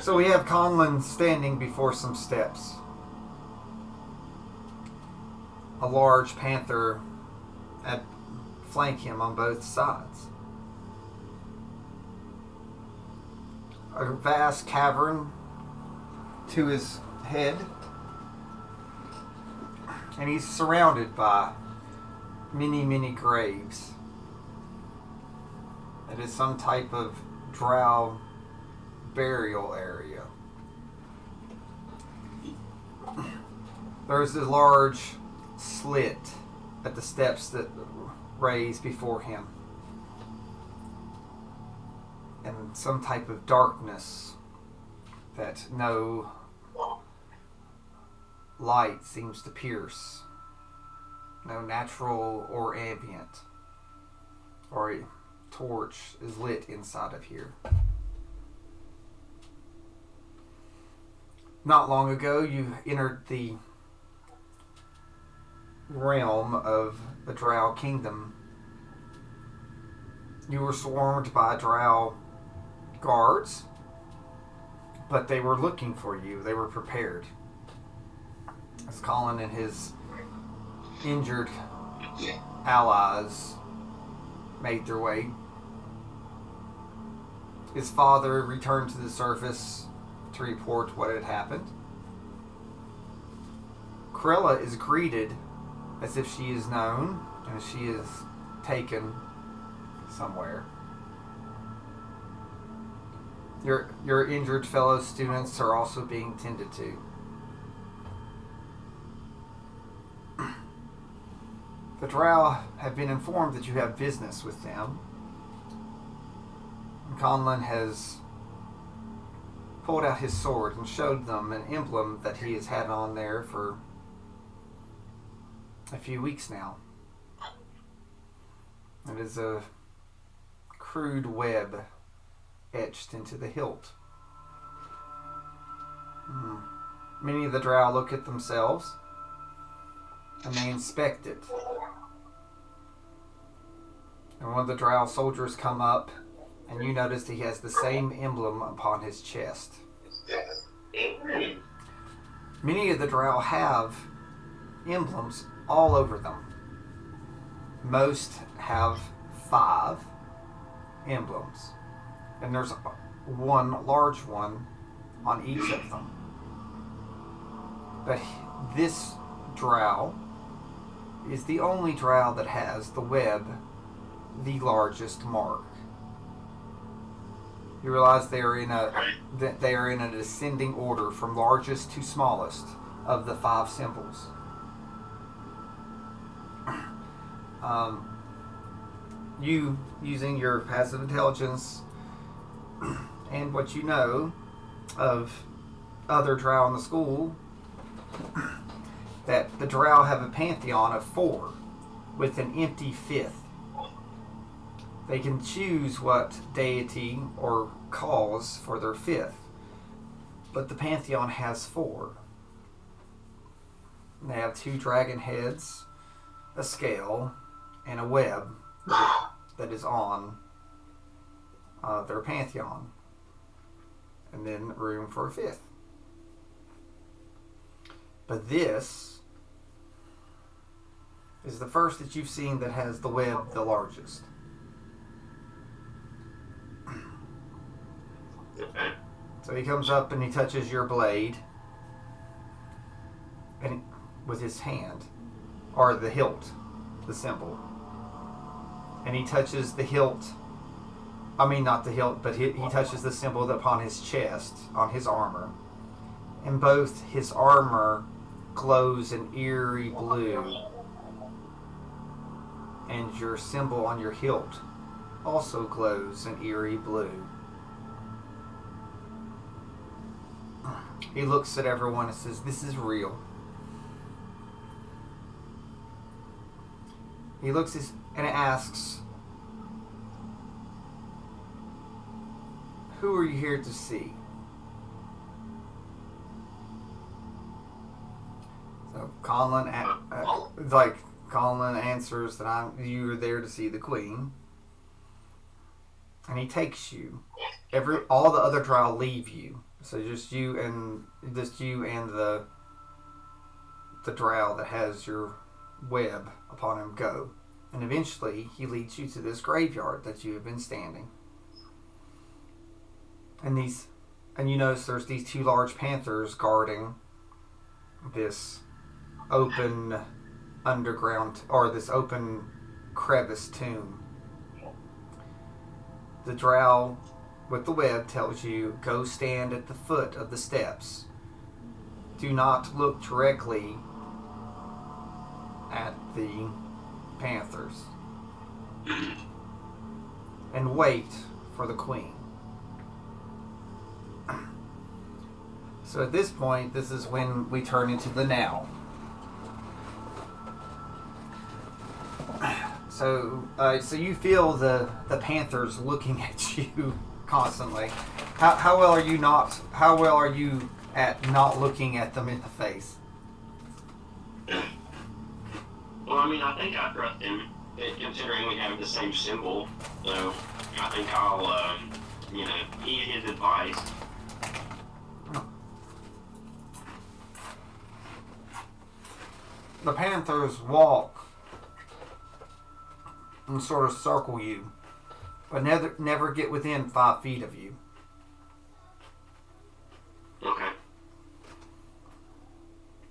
So we have Conlan standing before some steps. A large panther flank him on both sides. A vast cavern to his head, and he's surrounded by many graves. It is some type of drow burial area. There's a large slit at the steps that raise before him, and some type of darkness that no light seems to pierce. No natural or ambient or a torch is lit inside of here. Not long ago, you entered the realm of the Drow Kingdom. You were swarmed by Drow guards, but they were looking for you. They were prepared. As Conlan and his injured allies made their way, his father returned to the surface to report what had happened. Krilla is greeted as if she is known and she is taken somewhere. Your injured fellow students are also being tended to. The Drow have been informed that you have business with them. And Conlan has pulled out his sword and showed them an emblem that he has had on there for a few weeks now. It is a crude web etched into the hilt. Many of the Drow look at themselves and they inspect it. And one of the Drow soldiers come up, and you notice he has the same emblem upon his chest. Many of the Drow have emblems all over them. Most have 5 emblems, and there's one large one on each of them. But this Drow is the only Drow that has the web the largest mark. You realize they are in a descending order from largest to smallest of the 5 symbols. You, using your passive intelligence and what you know of other Drow in the school, that the Drow have a pantheon of 4 with an empty 5th. They can choose what deity or cause for their 5th, but the pantheon has 4. They have 2 dragon heads, a scale, and a web that is on their pantheon, and then room for a 5th. But this is the first that you've seen that has the web the largest. So he comes up and he touches your blade and with his hand, or the hilt, the symbol. And he touches the hilt, not the hilt, but he touches the symbol upon his chest, on his armor. And both his armor glows an eerie blue, and your symbol on your hilt also glows an eerie blue. He looks at everyone and says, "This is real." He looks and asks, "Who are you here to see?" So Conlan answers that you are there to see the Queen, and he takes you. All the other Drow leave you. So just you and the drow that has your web upon him go. And eventually he leads you to this graveyard that you have been standing. And you notice there's these two large panthers guarding this open underground, or this open crevice tomb. The drow with the web tells you, go stand at the foot of the steps. Do not look directly at the panthers. And wait for the queen. So at this point, this is when we turn into the now. So you feel the panthers looking at you constantly. How well are you not? How well are you at not looking at them in the face? Well, I mean, I think I trust him, considering we have the same symbol. So I think I'll, heed his advice. The panthers walk and sort of circle you, but never get within 5 feet of you. Okay.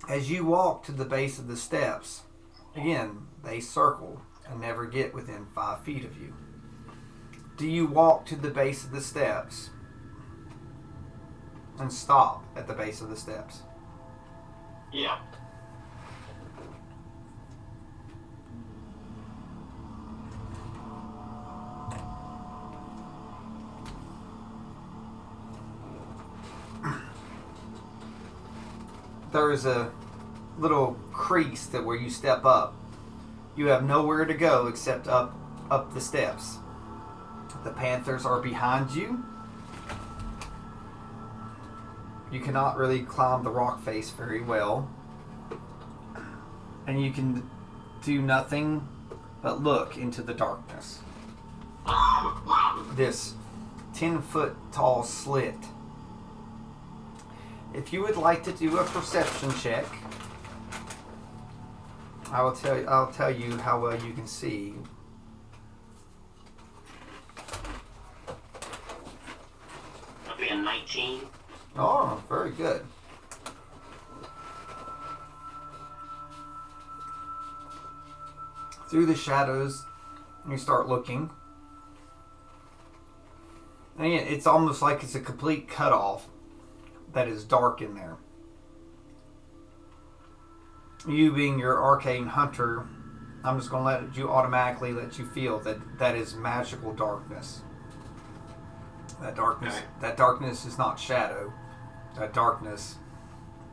As you walk to the base of the steps, again, they circle and never get within 5 feet of you. Do you walk to the base of the steps and stop at the base of the steps? Yeah. There is a little crease that where you step up. You have nowhere to go except up the steps. The panthers are behind you. You cannot really climb the rock face very well. And you can do nothing but look into the darkness. This 10-foot tall slit. If you would like to do a perception check, I'll tell you how well you can see. That'll be a 19. Oh, very good. Through the shadows, you start looking. And it's almost like it's a complete cutoff that is dark in there. You being your arcane hunter, I'm just going to let you automatically let you feel that is magical darkness. That darkness is not shadow. That darkness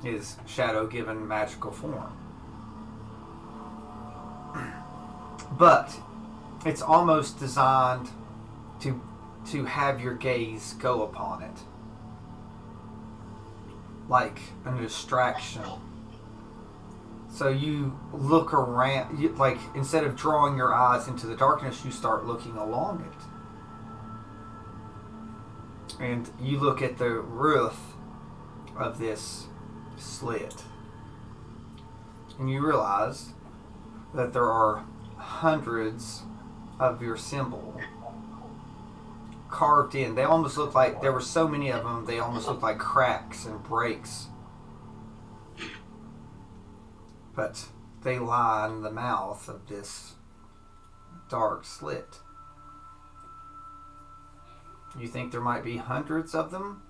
is shadow given magical form. But it's almost designed to have your gaze go upon it. Like a distraction. So you look around, like instead of drawing your eyes into the darkness, you start looking along it. And you look at the roof of this slit. And you realize that there are hundreds of your symbol carved in. They almost look like, there were so many of them, they almost look like cracks and breaks. But they line the mouth of this dark slit. You think there might be hundreds of them,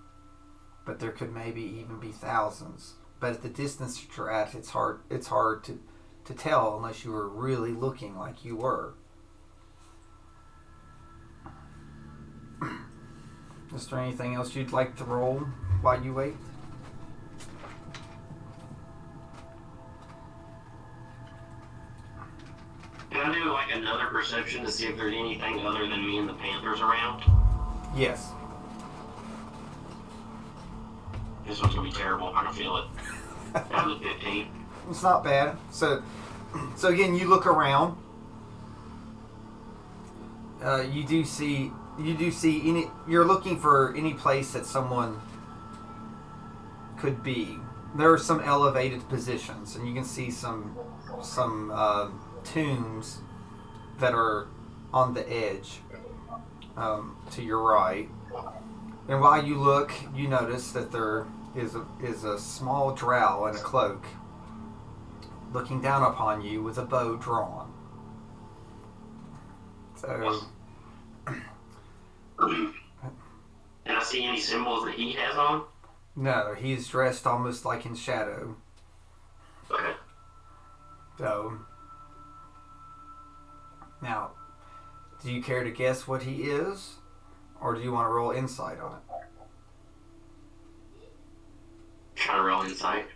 but there could maybe even be thousands. But at the distance that you're at, it's hard to tell unless you were really looking like you were. Is there anything else you'd like to roll while you wait? Can I do like another perception to see if there's anything other than me and the panthers around? Yes. This one's gonna be terrible. I can feel it. Down to 15. It's not bad. So again, you look around. You do see any. You're looking for any place that someone could be. There are some elevated positions, and you can see some tombs that are on the edge to your right. And while you look, you notice that there is a small drow in a cloak looking down upon you with a bow drawn. So, Can I see any symbols that he has on? no, he's dressed almost like in shadow. Okay. So, now, do you care to guess what he is? Or do you want to roll insight on it? Try to roll insight.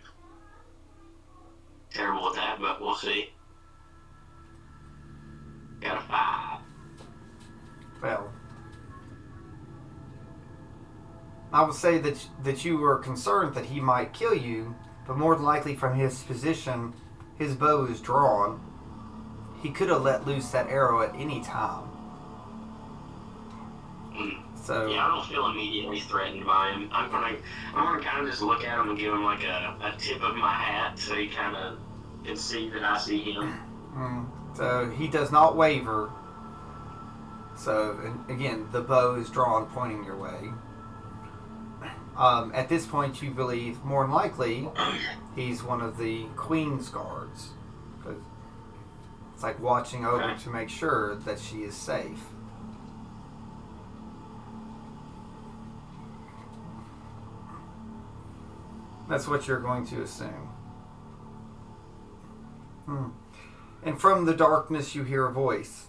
Terrible at that, but we'll see. Got a 5. Well, I would say that you were concerned that he might kill you, but more than likely from his position, his bow is drawn. He could have let loose that arrow at any time. So yeah, I don't feel immediately threatened by him. I'm gonna kind of just look at him and give him like a tip of my hat so he kind of can see that I see him. So he does not waver. So, and again, the bow is drawn, pointing your way. At this point, you believe more than likely he's one of the Queen's guards, because it's like watching over to make sure that she is safe. That's what you're going to assume. And from the darkness, you hear a voice.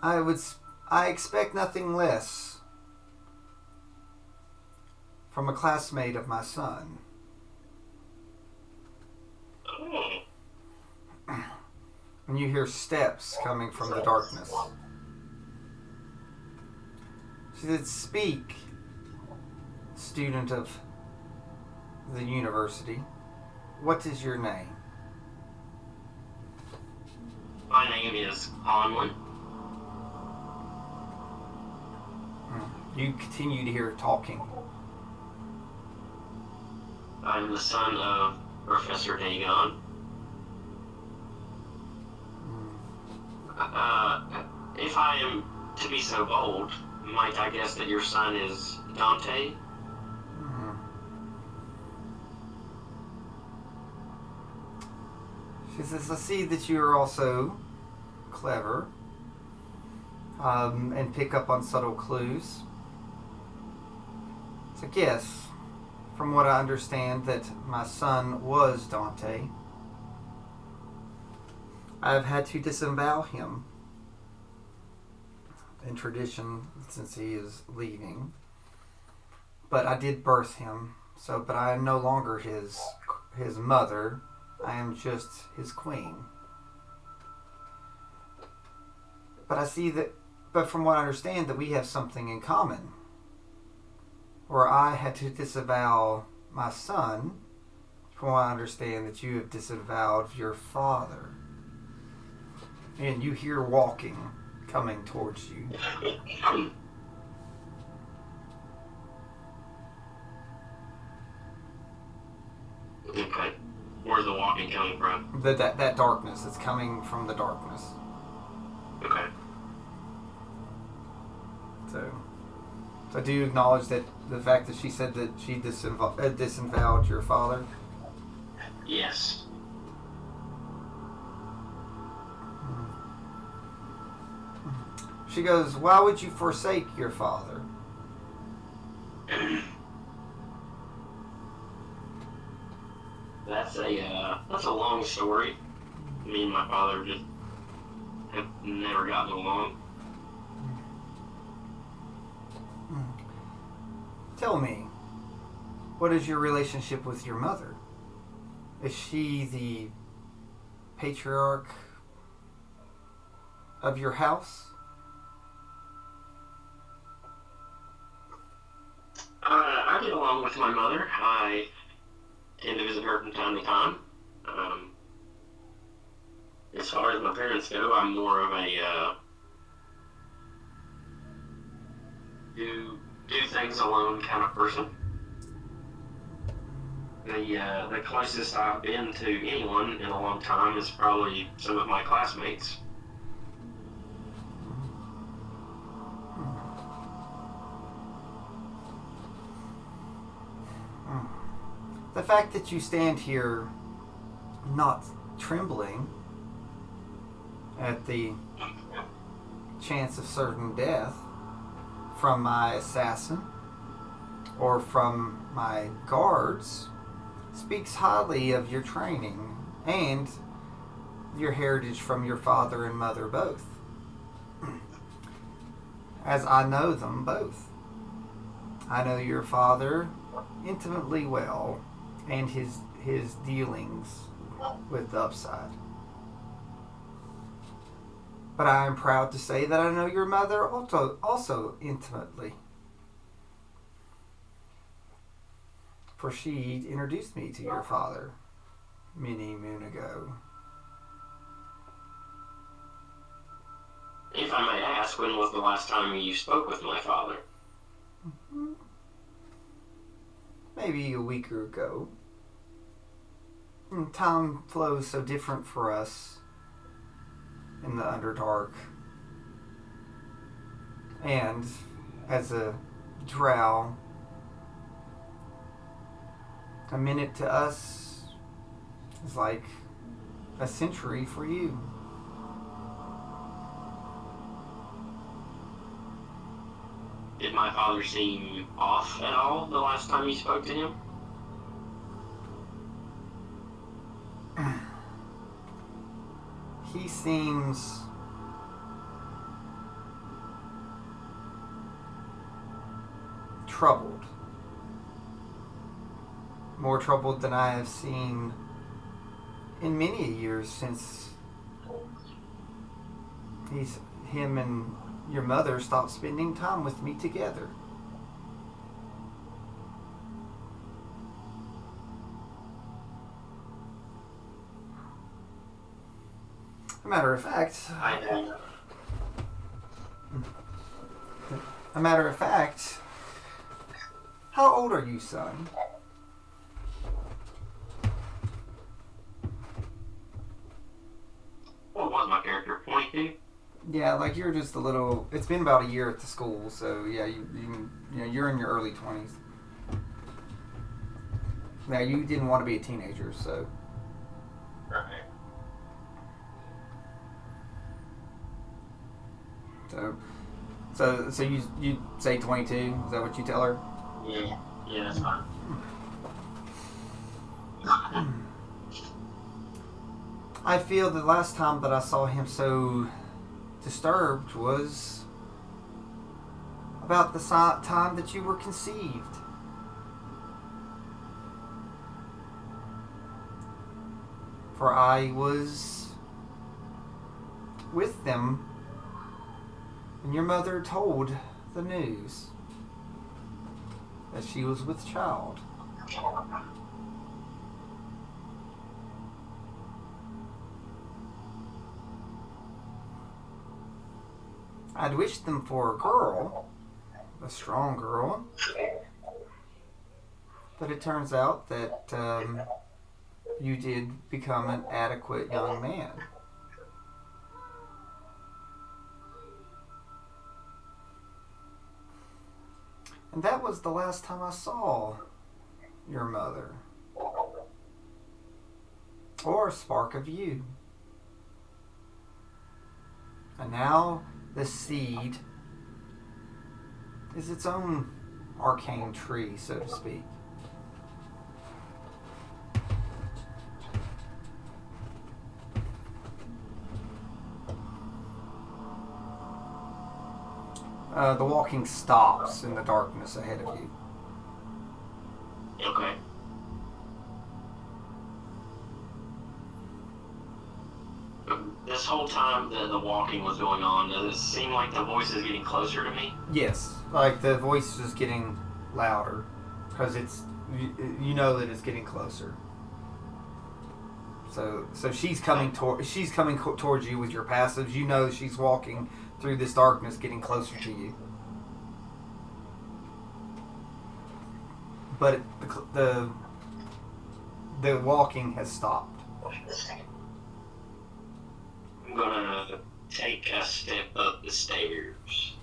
I expect nothing less from a classmate of my son. And you hear steps coming from the darkness. She said, "Speak, student of the university. What is your name?" My name is Conlan. You continue to hear talking. I'm the son of Professor Dagon. If I am to be so bold, might I guess that your son is Dante? She says, "I see that you are also clever and pick up on subtle clues. So guess, from what I understand, that my son was Dante. I've had to disavow him in tradition since he is leaving. But I did birth him, but I am no longer his mother. I am just his queen. But from what I understand, that we have something in common. Where I had to disavow my son, from what I understand, that you have disavowed your father. And you hear walking coming towards you. Okay. Where's the walking coming from? That darkness. It's coming from the darkness. Okay. So do you acknowledge that the fact that she said that she disavowed your father? Yes. She goes, "Why would you forsake your father?" That's a long story. Me and my father just have never gotten along. Tell me, what is your relationship with your mother? Is she the patriarch of your house? I get along with my mother. I tend to visit her from time to time. As far as my parents go, I'm more of a do do things alone kind of person. The closest I've been to anyone in a long time is probably some of my classmates. The fact that you stand here not trembling at the chance of certain death from my assassin or from my guards speaks highly of your training and your heritage from your father and mother both, as I know them both. I know your father intimately well and his dealings with the upside. But I am proud to say that I know your mother also intimately. For she introduced me to your father many moon ago. If I may ask, when was the last time you spoke with my father? Maybe a week ago. Time flows so different for us in the Underdark. And as a drow, a minute to us is like a century for you. Did my father seem off at all the last time you spoke to him? He seems troubled. More troubled than I have seen in many years since him and your mother stopped spending time with me together. A matter of fact, how old are you, son? What was my character? 22? Yeah, like you're just a little. It's been about a year at the school, so yeah, you're in your early 20s. Now you didn't want to be a teenager, so. Right. So you say 22? Is that what you tell her? Yeah, that's fine. I feel the last time that I saw him so disturbed was about the time that you were conceived. For I was with them when your mother told the news that she was with child. I'd wished them for a girl, a strong girl, but it turns out that you did become an adequate young man. And that was the last time I saw your mother. Or a spark of you. And now the seed is its own arcane tree, so to speak. The walking stops in the darkness ahead of you. Okay. This whole time the walking was going on, does it seem like the voice is getting closer to me? Yes, like the voice is getting louder because you know that it's getting closer. So she's coming towards you with your passives. You know she's walking through this darkness, getting closer to you. but the walking has stopped. I'm gonna take a step up the stairs.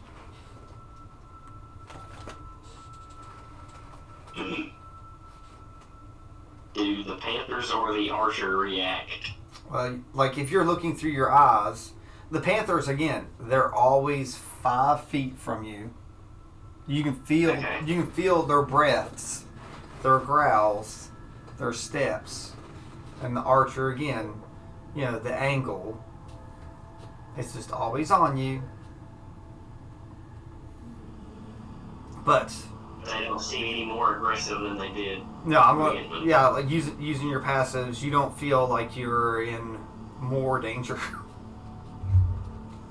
Do the Panthers or the Archer react? Well, like if you're looking through your eyes, the Panthers again, they're always 5 feet from you. You can feel their breaths, their growls, their steps, and the Archer again, the angle. It's just always on you. But they don't seem any more aggressive than they did. No, like using your passives, you don't feel like you're in more danger.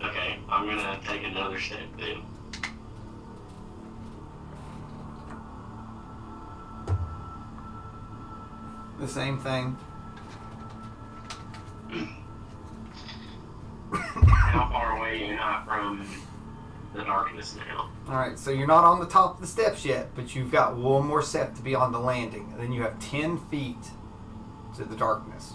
Okay, I'm gonna take another step then. The same thing. How far away are you not from the darkness now? Alright, so you're not on the top of the steps yet, but you've got one more step to be on the landing. And then you have 10 feet to the darkness.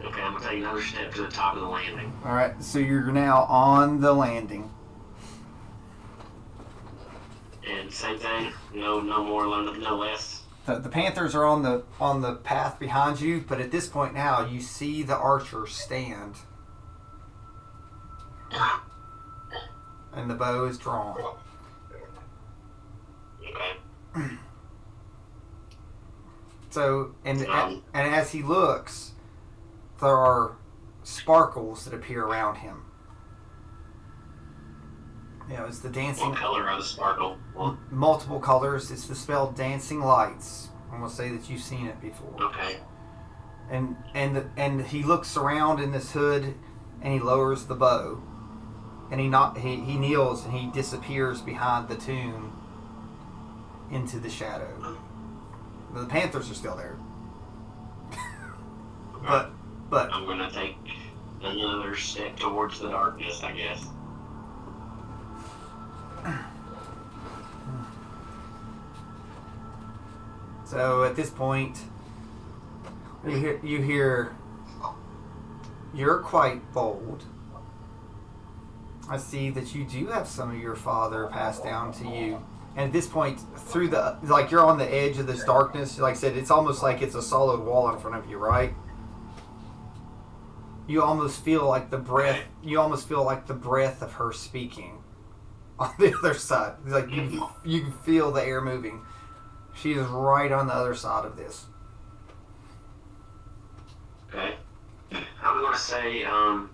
Okay, I'm going to take another step to the top of the landing. Alright, so you're now on the landing. And same thing? No more, no less? The Panthers are on the path behind you, but at this point now, you see the Archer stand. And the bow is drawn. Okay. So, and as he looks, there are sparkles that appear around him. It's the dancing. What color are the sparkle? Multiple colors. It's the spell Dancing Lights. I'm gonna say that you've seen it before. Okay. And he looks around in this hood, and he lowers the bow. And he kneels and he disappears behind the tomb into the shadow. The Panthers are still there. but I'm gonna take another step towards the darkness, I guess. So at this point, you hear you're quite bold. I see that you do have some of your father passed down to you. And at this point, you're on the edge of this darkness. Like I said, it's almost like it's a solid wall in front of you, right? You almost feel like the breath. You almost feel like the breath of her speaking on the other side. It's like you can feel the air moving. She is right on the other side of this. Okay. I'm going to say, I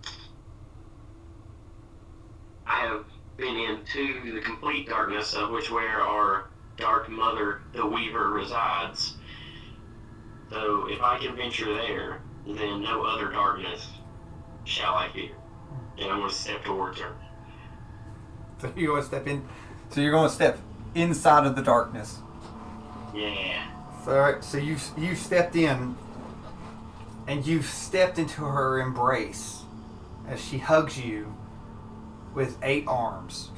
have been into the complete darkness, of which where our dark mother, the Weaver, resides. So if I can venture there, then no other darkness shall I fear. And I'm going to step towards her. So you're going to step in. So you're going to step inside of the darkness. Yeah. So, all right. So you've stepped in, and you've stepped into her embrace as she hugs you with 8 arms.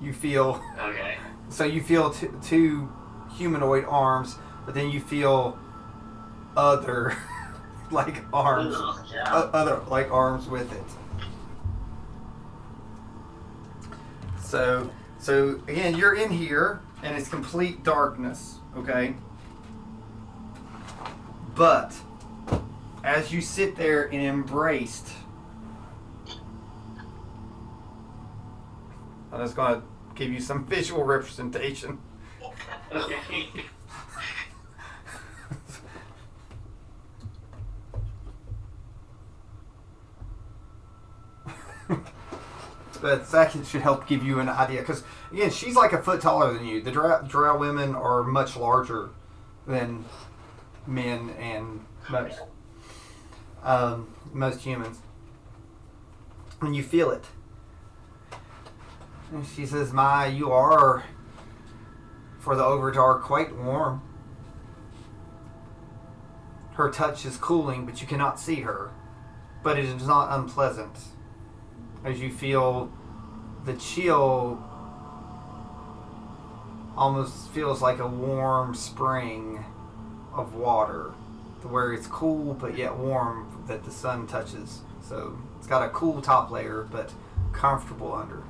You feel. Okay. So you feel two humanoid arms, but then you feel other like arms, other like arms with it. So again, you're in here, and it's complete darkness, okay? But as you sit there and embraced, I'm just going to give you some visual representation. Okay. But that should help give you an idea, because again, she's like a foot taller than you. The drow women are much larger than men and most humans. And you feel it. And she says, "My, you are, for the Overdark, quite warm." Her touch is cooling, but you cannot see her. But it is not unpleasant, as you feel the chill almost feels like a warm spring of water, to where it's cool but yet warm that the sun touches. So it's got a cool top layer but comfortable under.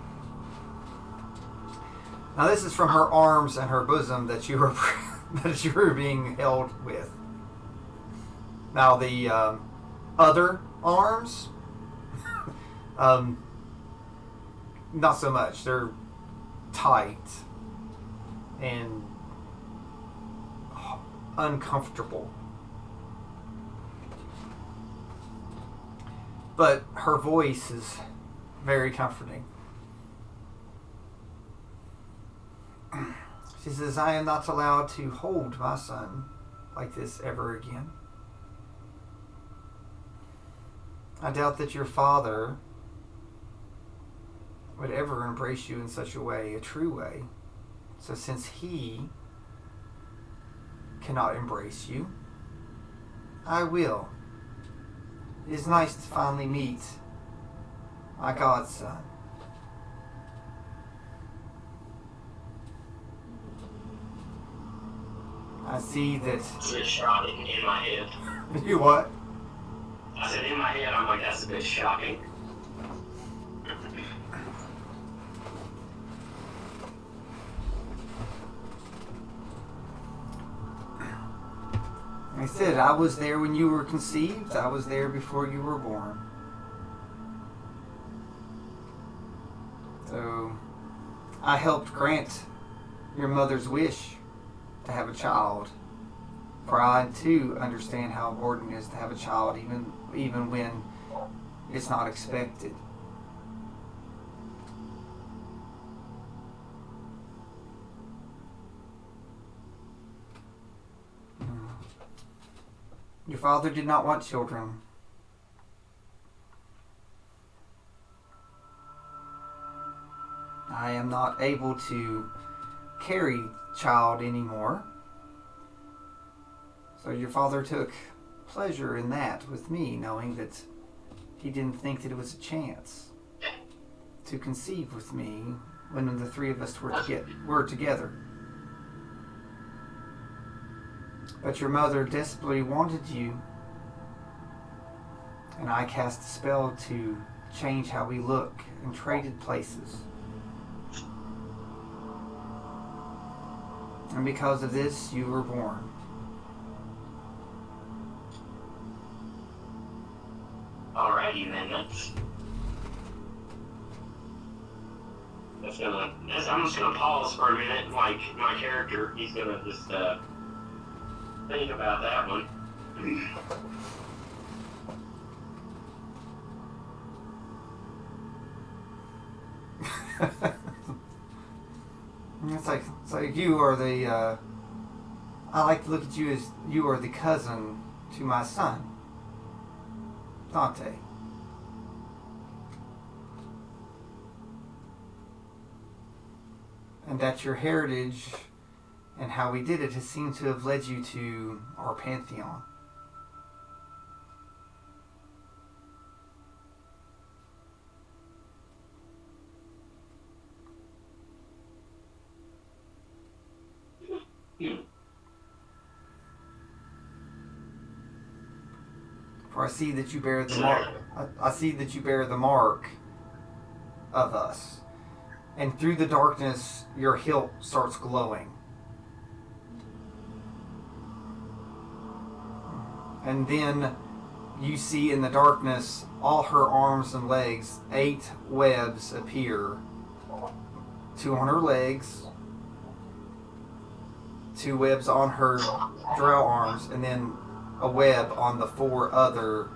Now this is from her arms and her bosom that you were that you were being held with. Now the other arms, not so much. They're tight and uncomfortable. But her voice is very comforting. She says, I am not allowed to hold my son like this ever again. I doubt that your father would ever embrace you in such a way, a true way. So since he cannot embrace you, I will. It is nice to finally meet my godson. I see that... It's a bit shocking in my head. You what? I said in my head, I'm like, that's a bit shocking. I said, I was there when you were conceived. I was there before you were born. So, I helped grant your mother's wish to have a child. For I, too, understand how important it is to have a child, even when it's not expected. Your father did not want children. I am not able to carry child anymore. So your father took pleasure in that with me, knowing that he didn't think that it was a chance to conceive with me when the three of us were together. But your mother desperately wanted you, and I cast a spell to change how we look and traded places. And because of this, you were born. Alrighty then, I'm just gonna pause for a minute, like my character, he's gonna just think about that one. It's like you are the, I like to look at you as you are the cousin to my son, Dante. And that your heritage and how we did it has seemed to have led you to our pantheon. For I see that you bear the mark. I see that you bear the mark of us. And through the darkness, your hilt starts glowing. And then you see in the darkness all her arms and legs. 8 webs appear. 2 on her legs. 2 webs on her drow arms. And then a web on the 4 other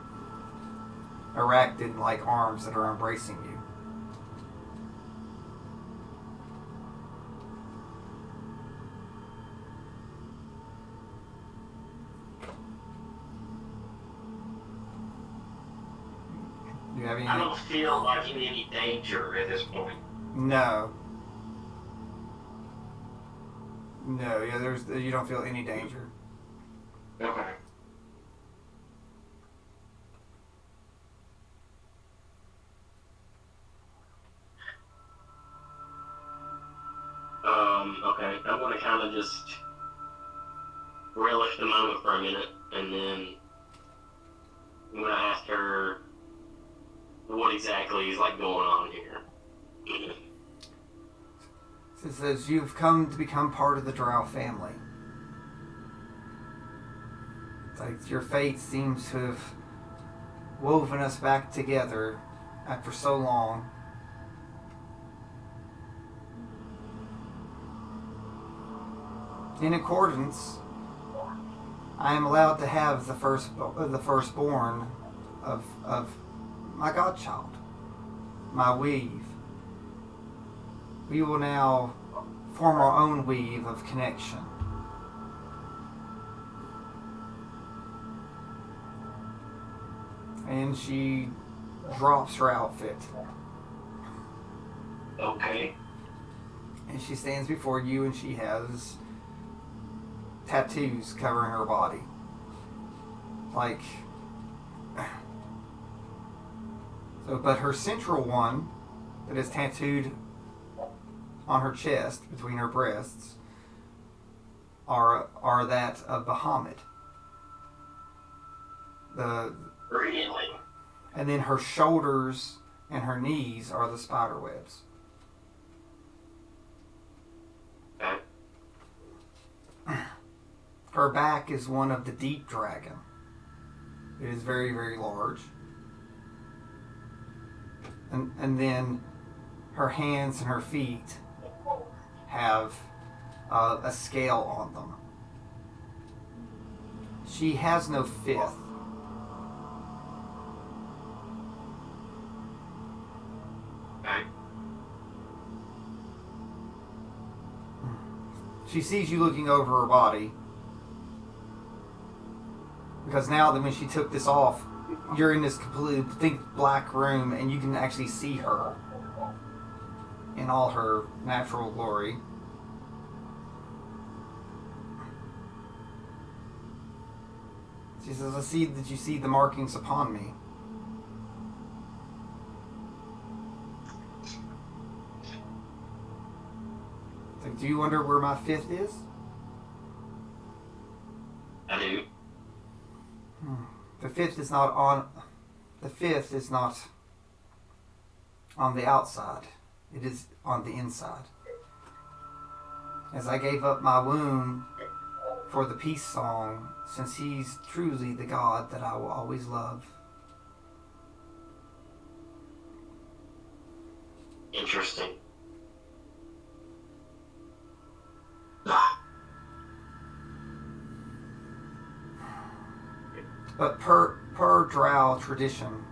arachnid-like arms that are embracing you. Do you have anything? I don't feel like in any danger at this point. No. No, yeah, you don't feel any danger. Okay. Okay, I'm going to kind of just relish the moment for a minute, and then I'm going to ask her what exactly is like going on here. It says you've come to become part of the Drow family. It's like your fate seems to have woven us back together after so long. In accordance, I am allowed to have the firstborn of my godchild, my weave. We will now form our own weave of connection. And she drops her outfit. Okay. And she stands before you, and she has tattoos covering her body. Like, so, but her central one that is tattooed on her chest between her breasts are that of Bahamut. Really? And then her shoulders and her knees are the spider webs. Okay. Her back is one of the deep dragon. It is very, very large. And then her hands and her feet have a scale on them. She has no fifth. Okay. She sees you looking over her body. Because now that when she took this off, you're in this completely thick black room and you can actually see her in all her natural glory. She says, I see that you see the markings upon me. It's like, do you wonder where my fifth is? I do. The fifth is not on the outside. It is on the inside. As I gave up my womb for the peace song, since he's truly the God that I will always love. Interesting. But per Drow tradition,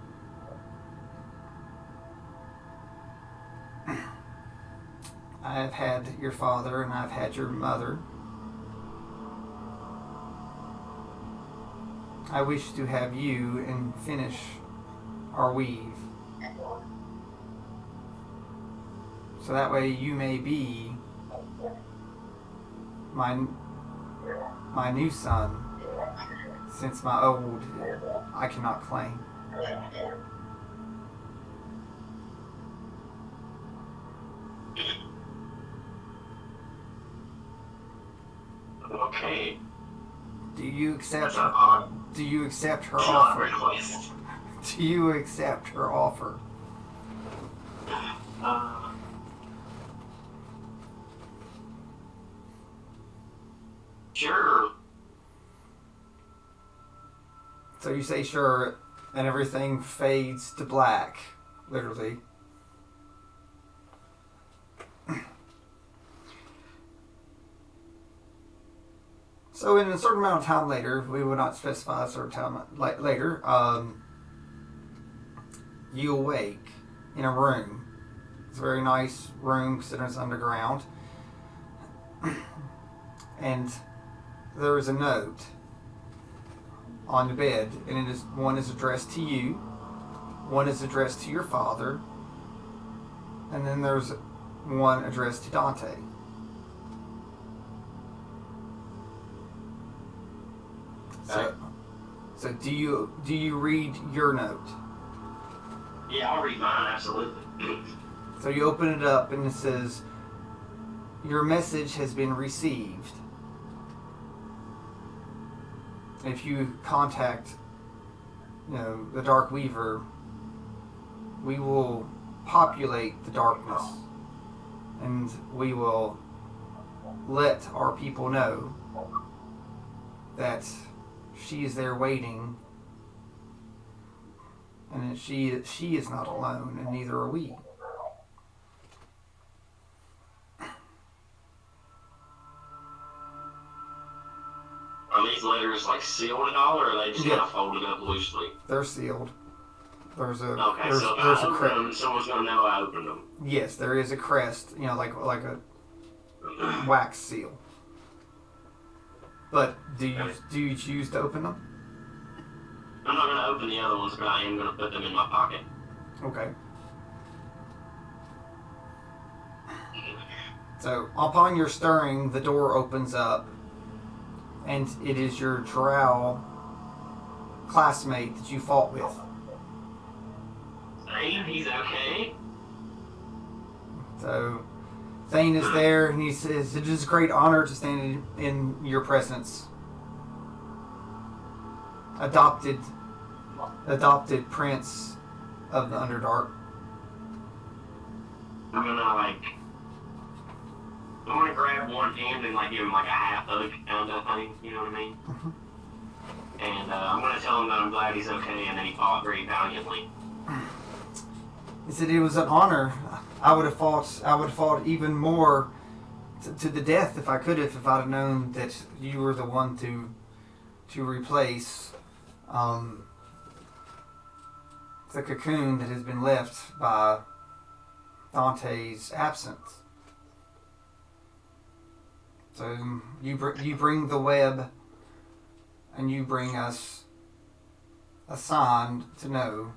I have had your father and I've had your mother. I wish to have you and finish our weave. So that way you may be my new son, since my old I cannot claim. Okay. Do you accept That's odd. Do you accept her Not offer? request. Do you accept her offer? Sure. So you say sure, and everything fades to black, literally. So in a certain amount of time later, we will not specify a certain time later, you awake in a room. It's a very nice room considering it's underground. And there is a note on the bed, and one is addressed to you, one is addressed to your father, and then there's one addressed to Dante. So do you read your note? Yeah, I'll read mine, absolutely. So you open it up and it says, your message has been received. If you contact, the Dark Weaver, we will populate the darkness, and we will let our people know that she is there waiting, and that she is not alone, and neither are we. Are these letters like sealed at all, or are they just kind of folded up loosely? They're sealed. There's a okay. There's, So if there's I open them, someone's gonna know I opened them. Yes, there is a crest, like a wax seal. But do you choose to open them? I'm not gonna open the other ones, but I am gonna put them in my pocket. Okay. So upon your stirring, the door opens up, and it is your Drow classmate that you fought with. Thane, he's okay. So Thane is there, and he says, "It is a great honor to stand in your presence. Adopted prince of the Underdark." I'm gonna grab one hand and give him a half hug kind of thing, you know what I mean? Mm-hmm. And I'm gonna tell him that I'm glad he's okay and that he fought very valiantly. He said it was an honor. I would have fought even more to the death if I could have, if I'd have known that you were the one to replace the cocoon that has been left by Dante's absence. So you bring the web, and you bring us a sign to know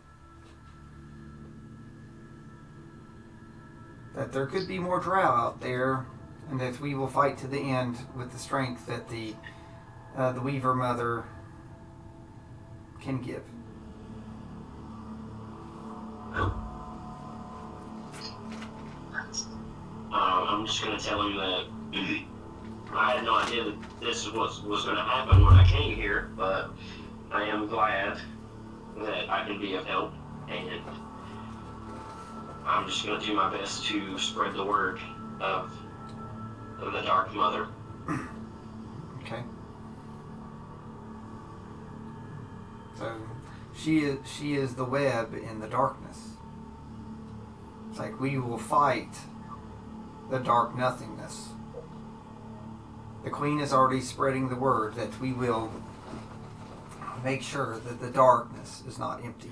that there could be more Drow out there, and that we will fight to the end with the strength that the Weaver Mother can give. I'm just going to tell him that I had no idea that this was going to happen when I came here, but I am glad that I can be of help, and I'm just going to do my best to spread the word of the Dark Mother. Okay. So she is the web in the darkness. It's like we will fight the dark nothingness. The Queen is already spreading the word that we will make sure that the darkness is not empty.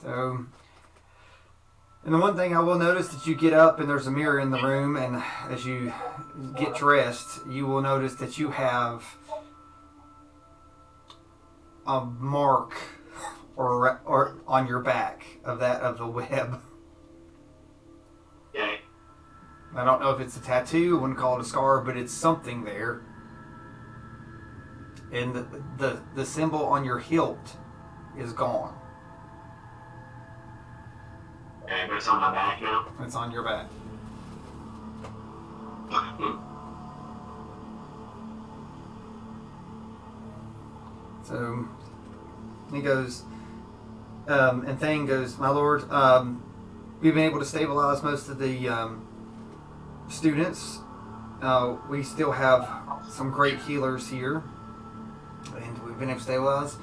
So, and the one thing I will notice that you get up and there's a mirror in the room, and as you get dressed, you will notice that you have a mark or on your back of the web. Okay. I don't know if it's a tattoo, I wouldn't call it a scar, but it's something there. And the symbol on your hilt is gone. Okay, but it's on my back now? It's on your back. So he goes, and Thane goes, "My lord, we've been able to stabilize most of the students. We still have some great healers here, and we've been able to stabilize.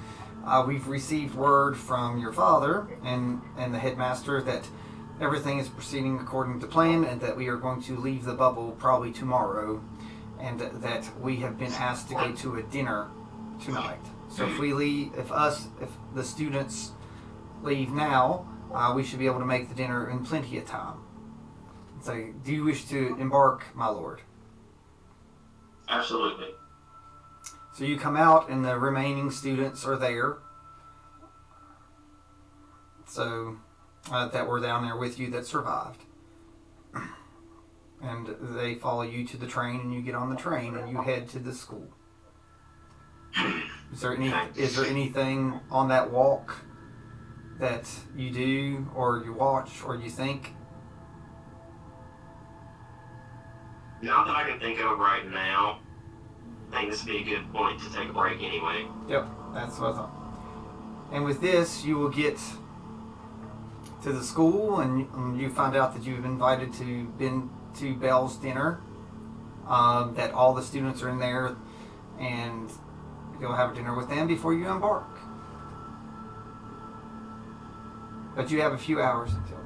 We've received word from your father and the headmaster that everything is proceeding according to plan, and that we are going to leave the bubble probably tomorrow, and that we have been asked to go to a dinner tonight. So if the students leave now, we should be able to make the dinner in plenty of time. So, do you wish to embark, my lord?" Absolutely. So you come out, and the remaining students are there. So that were down there with you that survived, and they follow you to the train, and you get on the train, and you head to the school. Is there anything on that walk that you do, or you watch, or you think? Not that I can think of right now. I think this would be a good point to take a break anyway. Yep, that's what I thought. And with this, you will get to the school, and you find out that you've invited to Belle's dinner. That all the students are in there, and you'll have dinner with them before you embark. But you have a few hours until.